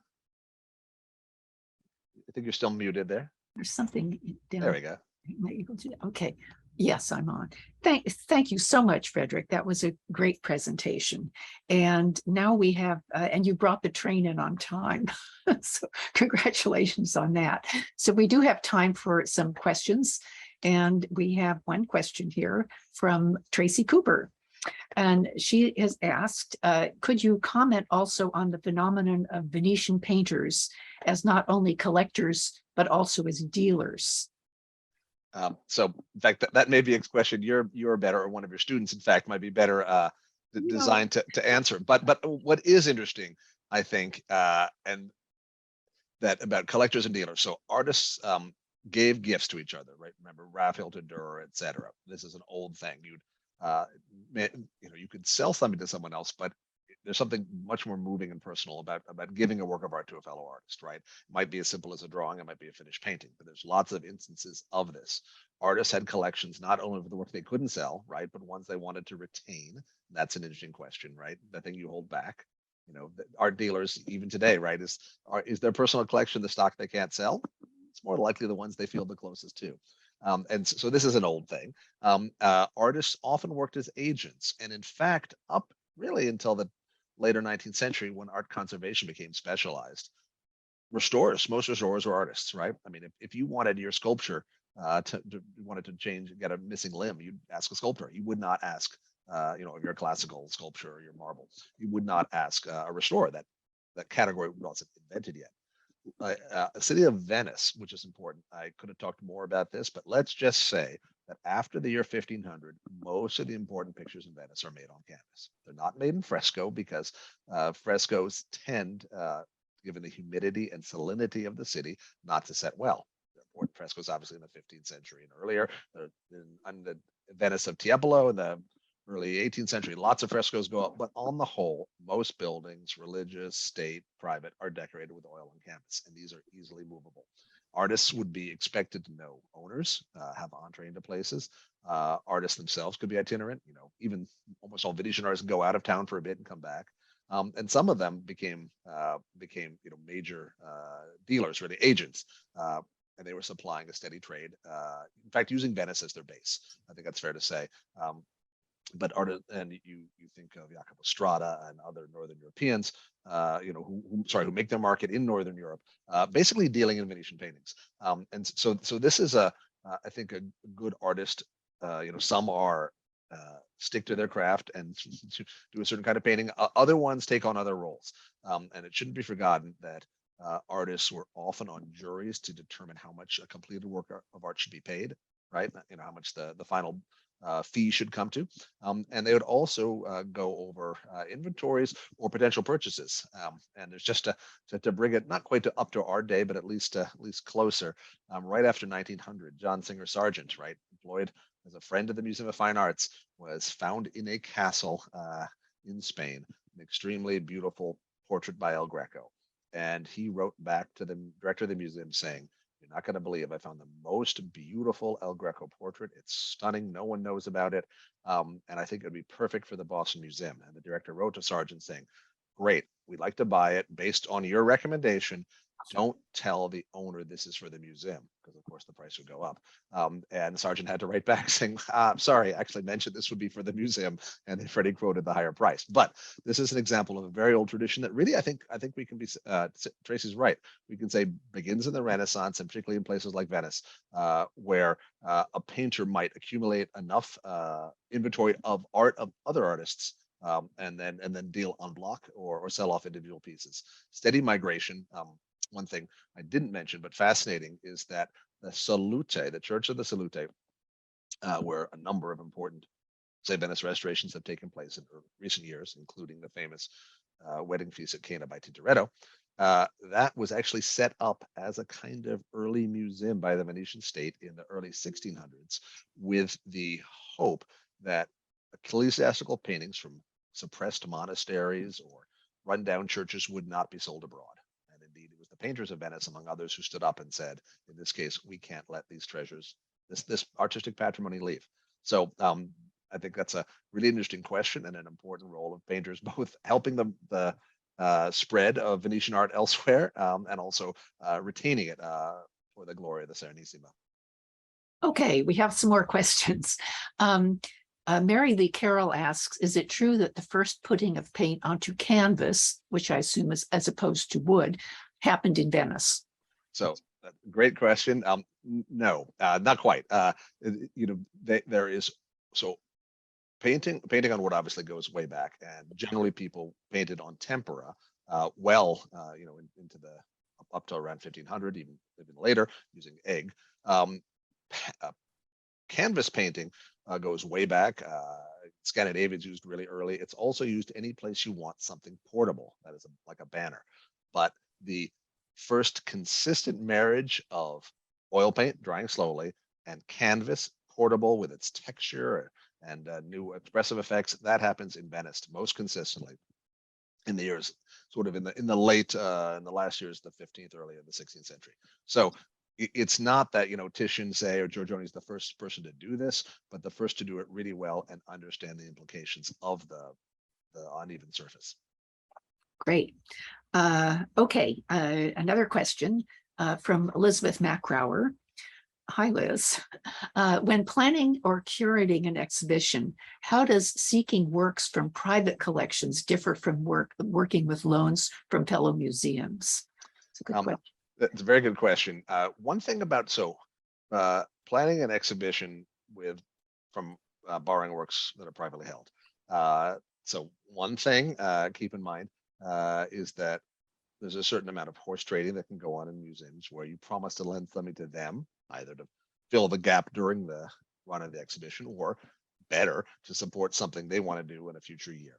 I think you're still muted there. There's something down. There we go. Okay. Yes, I'm on. Thank you so much, Frederick. That was a great presentation. And now we have, and you brought the train in on time. So congratulations on that. So we do have time for some questions. And we have one question here from Tracy Cooper. And she has asked, could you comment also on the phenomenon of Venetian painters as not only collectors, but also as dealers? So in fact, that may be a question you're better, or one of your students, in fact, might be better designed to answer. But what is interesting, I think, and that about collectors and dealers. So artists gave gifts to each other, right? Remember Raphael to Durer, etc. This is an old thing. You could sell something to someone else, but there's something much more moving and personal about giving a work of art to a fellow artist, right? It might be as simple as a drawing, it might be a finished painting, but there's lots of instances of this. Artists had collections not only of the work they couldn't sell, right, but ones they wanted to retain. That's an interesting question, right? The thing you hold back. Art dealers, even today, right, is their personal collection the stock they can't sell? It's more likely the ones they feel the closest to. And so this is an old thing. Artists often worked as agents, and in fact, up really until the later 19th century, when art conservation became specialized, most restorers were artists, right? I mean, if you wanted your sculpture wanted to change, get a missing limb, you'd ask a sculptor. You would not ask, if you're a classical sculpture or your marble, you would not ask a restorer. That category wasn't invented yet. City of Venice, which is important. I could have talked more about this, but let's just say that after the year 1500, most of the important pictures in Venice are made on canvas. They're not made in fresco because frescoes tend, given the humidity and salinity of the city, not to set well. Important frescoes, obviously, in the 15th century and earlier. In the Venice of Tiepolo in the early 18th century, lots of frescoes go up, but on the whole, most buildings, religious, state, private, are decorated with oil on canvas, and these are easily movable. Artists would be expected to know owners, have entree into places. Artists themselves could be itinerant. Even almost all Venetian artists go out of town for a bit and come back. And some of them became major dealers, really agents, and they were supplying a steady trade. In fact, using Venice as their base, I think that's fair to say. But and you think of Jacopo Strada and other Northern Europeans, who make their market in Northern Europe, basically dealing in Venetian paintings. And so this is I think a good artist. Some are stick to their craft and do a certain kind of painting. Other ones take on other roles, and it shouldn't be forgotten that artists were often on juries to determine how much a completed work of art should be paid, right? How much the final fee should come to. And they would also go over inventories or potential purchases. And there's just to bring it not quite up to our day, but at least closer. Right after 1900, John Singer Sargent, right, employed as a friend of the Museum of Fine Arts, was found in a castle in Spain, an extremely beautiful portrait by El Greco. And he wrote back to the director of the museum saying, "You're not going to believe I found the most beautiful El Greco portrait. It's stunning. No one knows about it. And I think it would be perfect for the Boston Museum." And the director wrote to Sargent saying, "Great, we'd like to buy it based on your recommendation. Don't tell the owner this is for the museum," because of course the price would go up. And Sargent had to write back saying, "Sorry, I actually mentioned this would be for the museum," and then Freddie quoted the higher price. But this is an example of a very old tradition that really I think we can be. Tracy's right. We can say begins in the Renaissance, and particularly in places like Venice, where a painter might accumulate enough inventory of art of other artists, and then deal en bloc or sell off individual pieces. Steady migration. One thing I didn't mention, but fascinating, is that the Salute, the Church of the Salute, where a number of important, say, Venice restorations have taken place in recent years, including the famous wedding feast at Cana by Tintoretto. That was actually set up as a kind of early museum by the Venetian state in the early 1600s, with the hope that ecclesiastical paintings from suppressed monasteries or rundown churches would not be sold abroad. And indeed, it was the painters of Venice, among others, who stood up and said, in this case, we can't let these treasures, this artistic patrimony, leave. So I think that's a really interesting question and an important role of painters, both helping the spread of Venetian art elsewhere, and also retaining it for the glory of the Serenissima. Okay, we have some more questions. Mary Lee Carroll asks, is it true that the first putting of paint onto canvas, which I assume is as opposed to wood, happened in Venice? So great question. No, not quite. There is so painting on wood obviously goes way back, and generally people painted on tempera, into the up to around 1500, even later, using egg. Um, Canvas painting goes way back. Scandinavia is used really early. It's also used any place you want something portable, that is like a banner. But the first consistent marriage of oil paint, drying slowly, and canvas, portable with its texture and new expressive effects, that happens in Venice most consistently in the years, sort of in the last years of the 15th, early in the 16th century. So it's not that Titian, say, or Giorgione is the first person to do this, but the first to do it really well and understand the implications of the uneven surface. Great. Okay, another question from Elizabeth Macrower. Hi, Liz. When planning or curating an exhibition, how does seeking works from private collections differ from working with loans from fellow museums? It's a good question. That's a very good question. One thing about planning an exhibition from borrowing works that are privately held. So one thing keep in mind is that there's a certain amount of horse trading that can go on in museums where you promise to lend something to them, either to fill the gap during the run of the exhibition, or better, to support something they want to do in a future year.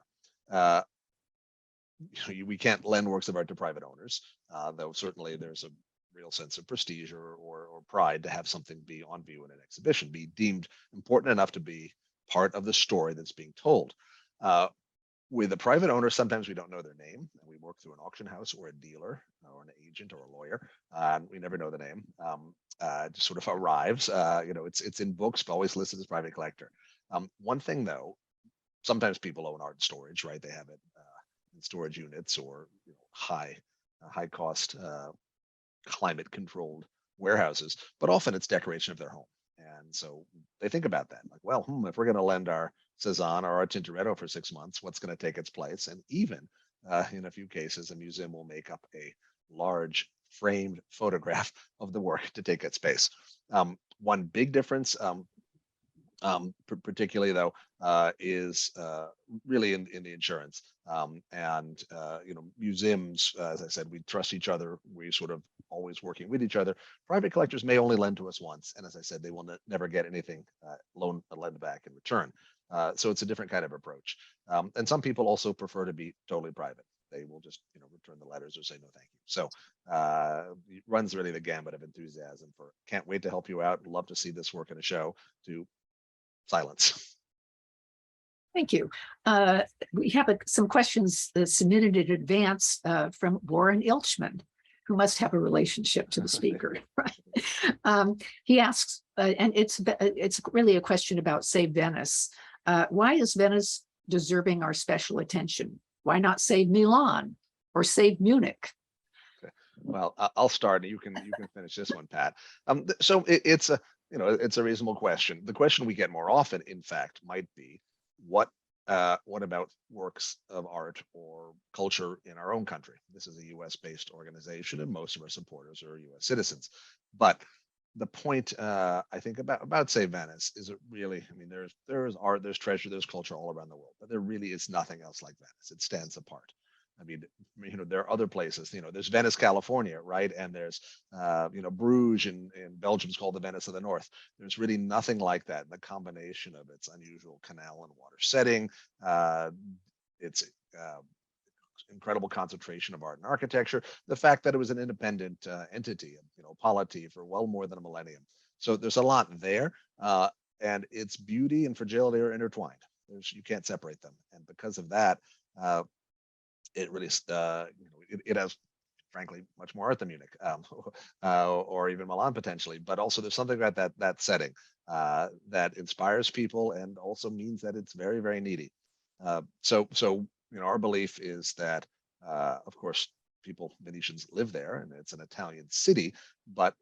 We can't lend works of art to private owners, though certainly there's a real sense of prestige or pride to have something be on view in an exhibition, be deemed important enough to be part of the story that's being told. With a private owner, sometimes we don't know their name, and we work through an auction house or a dealer or an agent or a lawyer. We never know the name. Just sort of arrives. It's in books, but always listed as private collector. One thing though, sometimes people own art storage, right? They have it in storage units or high cost climate controlled warehouses, but often it's decoration of their home. And so they think about that, like, well, if we're going to lend our Cezanne or our Tintoretto for 6 months, what's going to take its place? And even in a few cases, a museum will make up a large framed photograph of the work to take its space. One big difference, particularly though, is really in the insurance. Museums, as I said, we trust each other. We sort of always working with each other. Private collectors may only lend to us once, and as I said, they will never get anything lend back in return. So it's a different kind of approach. And some people also prefer to be totally private. They will just return the letters or say no thank you. So it runs really the gambit of enthusiasm for can't wait to help you out, love to see this work in a show, to silence. Thank you. We have some questions submitted in advance from Warren Ilchman, who must have a relationship to the speaker. He asks, and it's really a question about, say, Venice. Why is Venice deserving our special attention? Why not save Milan or save Munich? Okay. Well, I'll start, and you can finish this one, Pat. So it's a reasonable question. The question we get more often, in fact, might be what about works of art or culture in our own country? This is a U.S. based organization, and most of our supporters are U.S. citizens. But the point I think about say Venice is it really? I mean, there's art, there's treasure, there's culture all around the world, but there really is nothing else like Venice. It stands apart. I mean, there are other places. There's Venice, California, right? And there's, Bruges in Belgium is called the Venice of the North. There's really nothing like that. The combination of its unusual canal and water setting, its incredible concentration of art and architecture, the fact that it was an independent entity, polity for well more than a millennium. So there's a lot there, and its beauty and fragility are intertwined. You can't separate them, and because of that. It really, it has, frankly, much more art than Munich, or even Milan potentially. But also, there's something about that setting that inspires people, and also means that it's very, very needy. So our belief is that, of course, Venetians live there, and it's an Italian city, but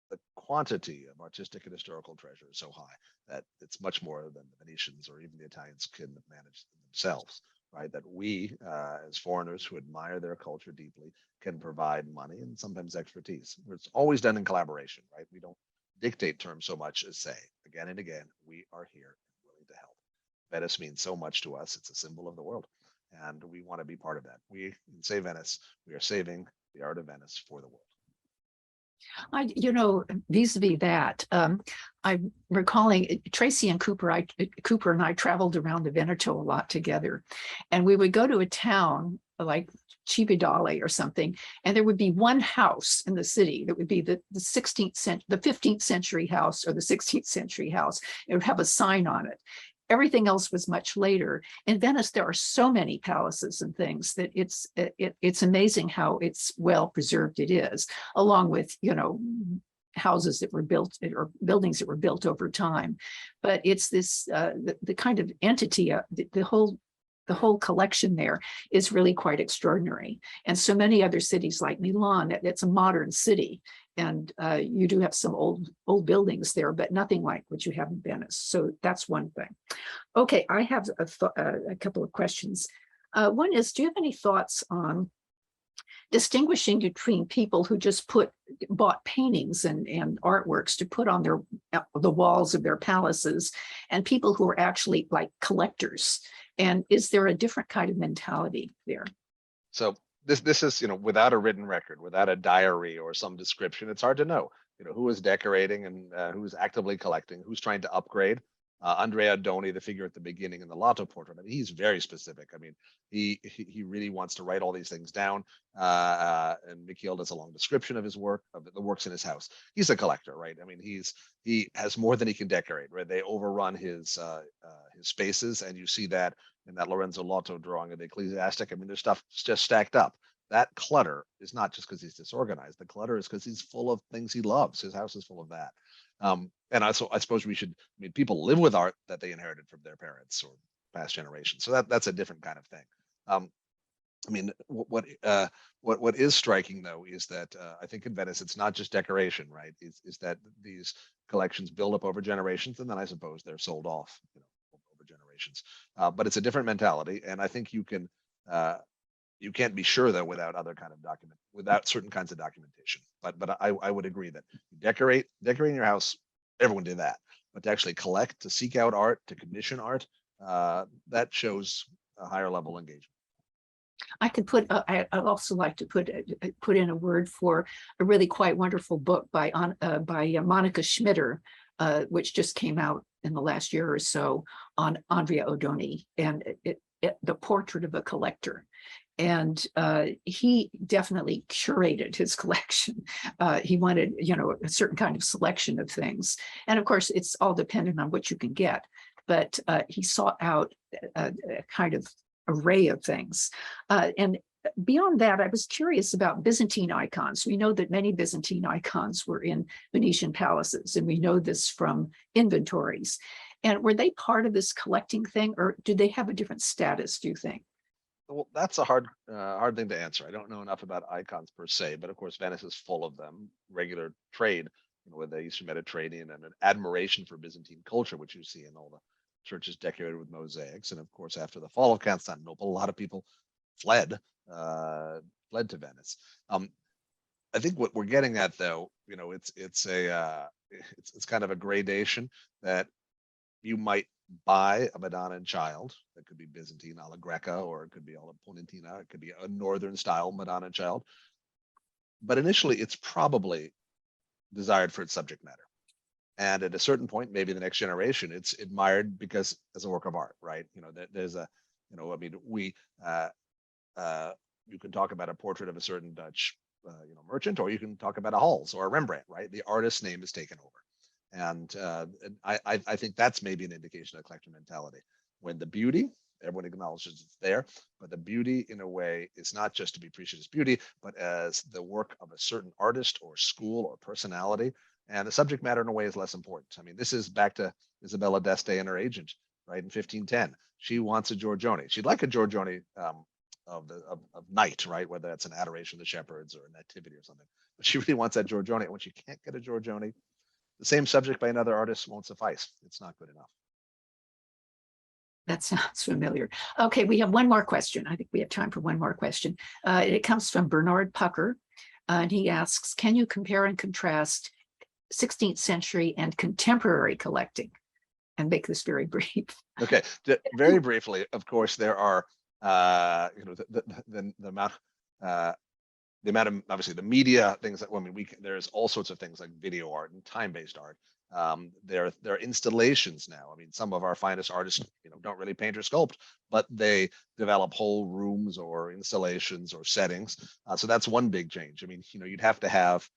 the quantity of artistic and historical treasure is so high that it's much more than the Venetians or even the Italians can manage themselves, right? That we, as foreigners who admire their culture deeply, can provide money and sometimes expertise. It's always done in collaboration, right? We don't dictate terms so much as say, again and again, we are here willing to help. Venice means so much to us. It's a symbol of the world. And we want to be part of that. We, in Save Venice, we are saving the art of Venice for the world. Vis-a-vis that, I'm recalling Tracy and Cooper and I traveled around the Veneto a lot together, and we would go to a town like Cividale or something, and there would be one house in the city that would be the 16th century, the 15th century house or the 16th century house. It would have a sign on it. Everything else was much later. In Venice, there are so many palaces and things that it's amazing how it's well preserved it is, along with, houses that were built or buildings that were built over time. But it's this, the kind of entity, the whole collection there is really quite extraordinary. And so many other cities like Milan, it's a modern city. And you do have some old buildings there, but nothing like what you have in Venice. So that's one thing. Okay, I have a couple of questions. One is, do you have any thoughts on distinguishing between people who just bought paintings and artworks to put on the walls of their palaces, and people who are actually like collectors? And is there a different kind of mentality there? So this is, without a written record, without a diary or some description, it's hard to know, who is decorating and who's actively collecting, who's trying to upgrade. Andrea Doni, the figure at the beginning in the Lotto portrait, I mean, he's very specific. I mean, he really wants to write all these things down. And Michiel does a long description of his work, of the works in his house. He's a collector, right? I mean, he has more than he can decorate, right? They overrun his spaces, and you see that in that Lorenzo Lotto drawing of the ecclesiastic. I mean, there's stuff just stacked up. That clutter is not just because he's disorganized. The clutter is because he's full of things he loves. His house is full of that. And I suppose people live with art that they inherited from their parents or past generations. So that's a different kind of thing. I mean, what is striking though is that I think in Venice it's not just decoration, right? Is that these collections build up over generations, and then I suppose they're sold off, over generations. But it's a different mentality, and I think you can't be sure though without without certain kinds of documentation. But I would agree that decorating your house, everyone did that. But to actually collect, to seek out art, to commission art, that shows a higher level engagement. I could I'd also like to put in a word for a really quite wonderful book by Monica Schmitter, which just came out in the last year or so, on Andrea Odoni, and the portrait of a collector. And he definitely curated his collection. He wanted, a certain kind of selection of things. And of course, it's all dependent on what you can get. But he sought out a kind of array of things. And beyond that, I was curious about Byzantine icons. We know that many Byzantine icons were in Venetian palaces, and we know this from inventories. And were they part of this collecting thing, or did they have a different status, do you think? Well, that's a hard thing to answer. I don't know enough about icons per se, but of course, Venice is full of them. Regular trade, with the Eastern Mediterranean, and an admiration for Byzantine culture, which you see in all the churches decorated with mosaics. And of course, after the fall of Constantinople, a lot of people fled to Venice. I think what we're getting at, though, it's kind of a gradation that you might buy a Madonna and Child that could be Byzantine alla Greca, or it could be alla Ponentina. It could be a northern style Madonna and Child. But initially, it's probably desired for its subject matter. And at a certain point, maybe the next generation, it's admired because as a work of art, right? There's a, you can talk about a portrait of a certain Dutch, merchant, or you can talk about a Hals or a Rembrandt, right? The artist's name is taken over. And I think that's maybe an indication of collector mentality. When the beauty, everyone acknowledges it's there, but the beauty in a way is not just to be appreciated as beauty, but as the work of a certain artist or school or personality. And the subject matter in a way is less important. I mean, this is back to Isabella d'Este and her agent, right? In 1510, she wants a Giorgione. She'd like a Giorgione of night, right? Whether that's an adoration of the shepherds or a nativity or something. But she really wants that Giorgione. And when she can't get a Giorgione, the same subject by another artist won't suffice. It's not good enough. That sounds familiar. Okay, we have one more question. I think we have time for one more question. It comes from Bernard Pucker, and he asks, can you compare and contrast 16th century and contemporary collecting? And make this very brief. Okay, very briefly, of course, there are, the amount, of obviously the media things that, I mean, there's all sorts of things like video art and time-based art. There are installations now. I mean, some of our finest artists, don't really paint or sculpt, but they develop whole rooms or installations or settings. So that's one big change. I mean, you'd have to have,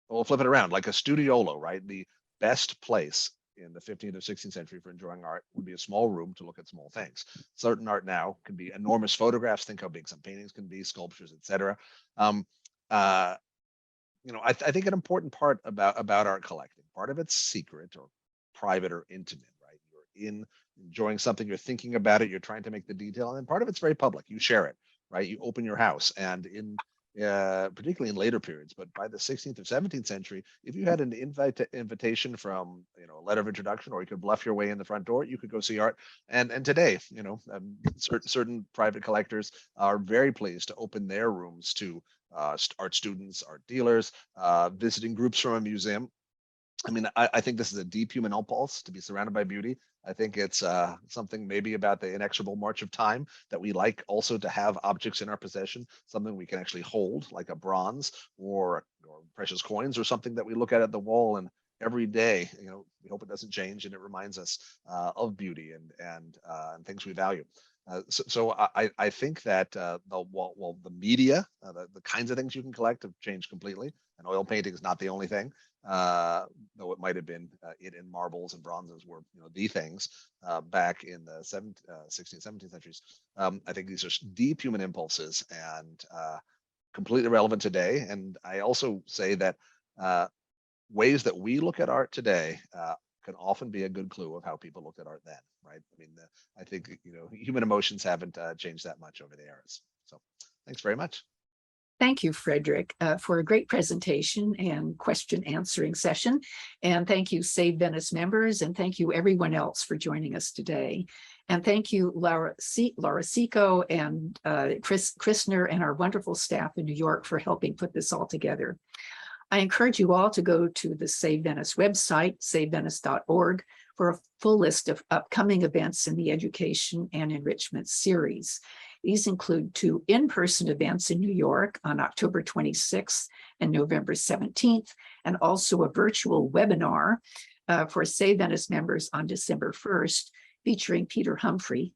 we'll flip it around, like a studiolo, right? The best place in the 15th or 16th century for enjoying art would be a small room to look at small things. Certain art now can be enormous photographs. Think how big some paintings can be, sculptures, etc. I think an important part about art collecting, part of it's secret or private or intimate, right? You're enjoying something, you're thinking about it, you're trying to make the detail, and then part of it's very public. You share it, right? You open your house, and particularly in later periods, but by the 16th or 17th century, if you had an invitation from a letter of introduction, or you could bluff your way in the front door, you could go see art. And today, certain private collectors are very pleased to open their rooms to art students, art dealers, visiting groups from a museum. I mean, I think this is a deep human impulse to be surrounded by beauty. I think it's something maybe about the inexorable march of time that we like also to have objects in our possession, something we can actually hold, like a bronze or precious coins, or something that we look at the wall, and every day, we hope it doesn't change, and it reminds us of beauty and things we value. So I think that the media, the kinds of things you can collect have changed completely, and oil painting is not the only thing. Though it might have been in marbles and bronzes were the things back in the 16th, 17th centuries. I think these are deep human impulses and completely relevant today. And I also say that ways that we look at art today can often be a good clue of how people looked at art then, right? I mean, I think human emotions haven't changed that much over the eras. So thanks very much. Thank you, Frederick, for a great presentation and question answering session. And thank you, Save Venice members, and thank you everyone else for joining us today. And thank you, Laura Seco and Chris Christner and our wonderful staff in New York for helping put this all together. I encourage you all to go to the Save Venice website, savevenice.org, for a full list of upcoming events in the Education and Enrichment series. These include 2 in-person events in New York on October 26th and November 17th, and also a virtual webinar for Save Venice members on December 1st, featuring Peter Humphrey,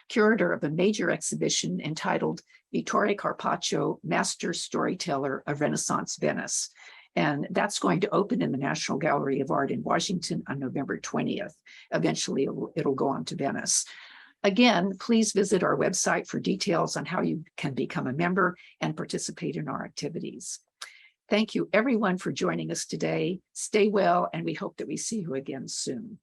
curator of a major exhibition entitled Vittore Carpaccio, Master Storyteller of Renaissance Venice. And that's going to open in the National Gallery of Art in Washington on November 20th. Eventually, it'll go on to Venice. Again, please visit our website for details on how you can become a member and participate in our activities. Thank you, everyone, for joining us today. Stay well, and we hope that we see you again soon.